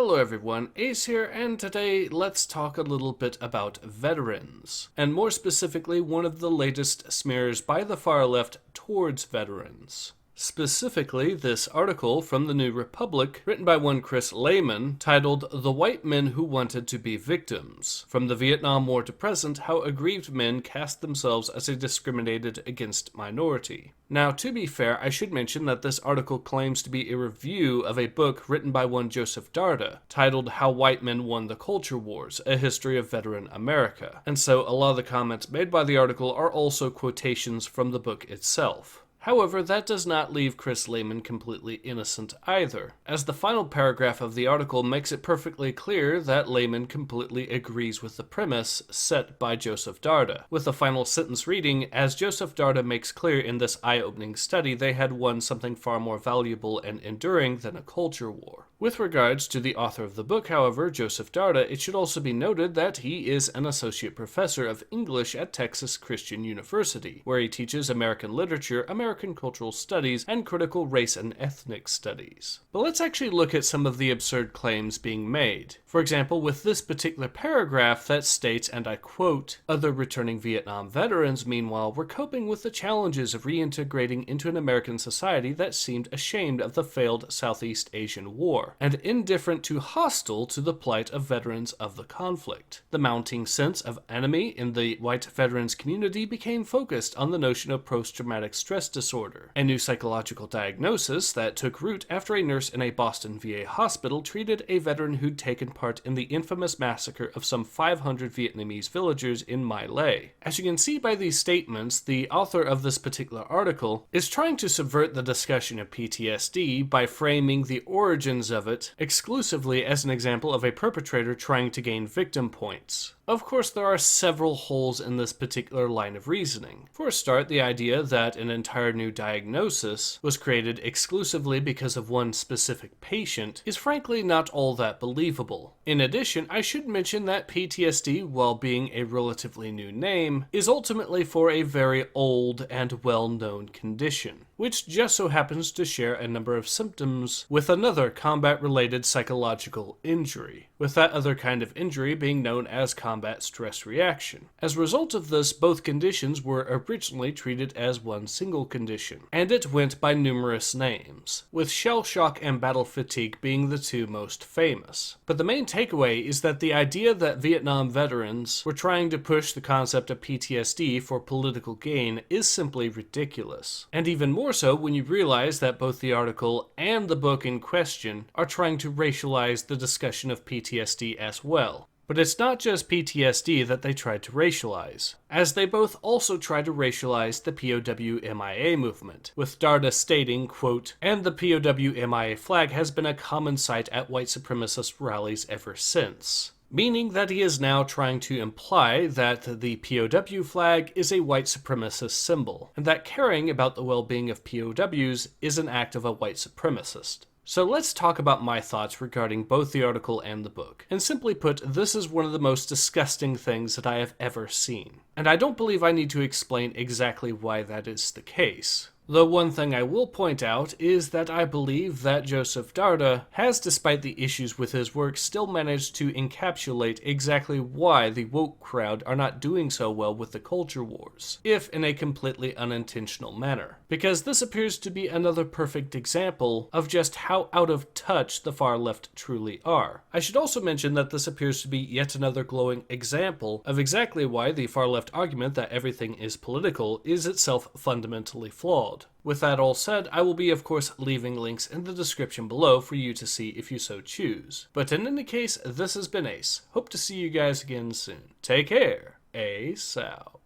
Hello everyone, Ace here, and today let's talk a little bit about veterans, and more specifically one of the latest smears by the far left towards veterans. Specifically, this article from the New Republic, written by one Chris Lehman, titled "The White Men Who Wanted to Be Victims: From the Vietnam War to Present, How Aggrieved Men Cast Themselves as a Discriminated Against Minority." Now, to be fair, I should mention that this article claims to be a review of a book written by one Joseph Darda, titled "How White Men Won the Culture Wars: A History of Veteran America," and so a lot of the comments made by the article are also quotations from the book itself. However, that does not leave Chris Lehman completely innocent either, as the final paragraph of the article makes it perfectly clear that Lehman completely agrees with the premise set by Joseph Darda, with the final sentence reading, "As Joseph Darda makes clear in this eye-opening study, they had won something far more valuable and enduring than a culture war." With regards to the author of the book, however, Joseph Darda, it should also be noted that he is an associate professor of English at Texas Christian University, where he teaches American literature, American cultural studies, and critical race and ethnic studies. But let's actually look at some of the absurd claims being made. For example, with this particular paragraph that states, and I quote, "Other returning Vietnam veterans, meanwhile, were coping with the challenges of reintegrating into an American society that seemed ashamed of the failed Southeast Asian War, and indifferent to hostile to the plight of veterans of the conflict. The mounting sense of enemy in the white veterans community became focused on the notion of post-traumatic stress disorder, a new psychological diagnosis that took root after a nurse in a Boston VA hospital treated a veteran who'd taken part in the infamous massacre of some 500 Vietnamese villagers in My Lai." As you can see by these statements, the author of this particular article is trying to subvert the discussion of PTSD by framing the origins of it exclusively as an example of a perpetrator trying to gain victim points. Of course, there are several holes in this particular line of reasoning. For a start, the idea that an entire new diagnosis was created exclusively because of one specific patient is frankly not all that believable. In addition, I should mention that PTSD, while being a relatively new name, is ultimately for a very old and well-known condition, which just so happens to share a number of symptoms with another combat-related psychological injury, with that other kind of injury being known as combat stress reaction. As a result of this, both conditions were originally treated as one single condition, and it went by numerous names, with shell shock and battle fatigue being the two most famous. But the main takeaway is that the idea that Vietnam veterans were trying to push the concept of PTSD for political gain is simply ridiculous, and even more so when you realize that both the article and the book in question are trying to racialize the discussion of PTSD as well. But it's not just PTSD that they tried to racialize, as they both also try to racialize the POW-MIA movement, with Darda stating, quote, "And the POW-MIA flag has been a common sight at white supremacist rallies ever since," meaning that he is now trying to imply that the POW flag is a white supremacist symbol, and that caring about the well-being of POWs is an act of a white supremacist. So let's talk about my thoughts regarding both the article and the book. And simply put, this is one of the most disgusting things that I have ever seen. And I don't believe I need to explain exactly why that is the case. Though one thing I will point out is that I believe that Joseph Darda has, despite the issues with his work, still managed to encapsulate exactly why the woke crowd are not doing so well with the culture wars, if in a completely unintentional manner. Because this appears to be another perfect example of just how out of touch the far left truly are. I should also mention that this appears to be yet another glowing example of exactly why the far left argument that everything is political is itself fundamentally flawed. With that all said, I will be of course leaving links in the description below for you to see if you so choose. But in any case, this has been Ace. Hope to see you guys again soon. Take care. Ace out.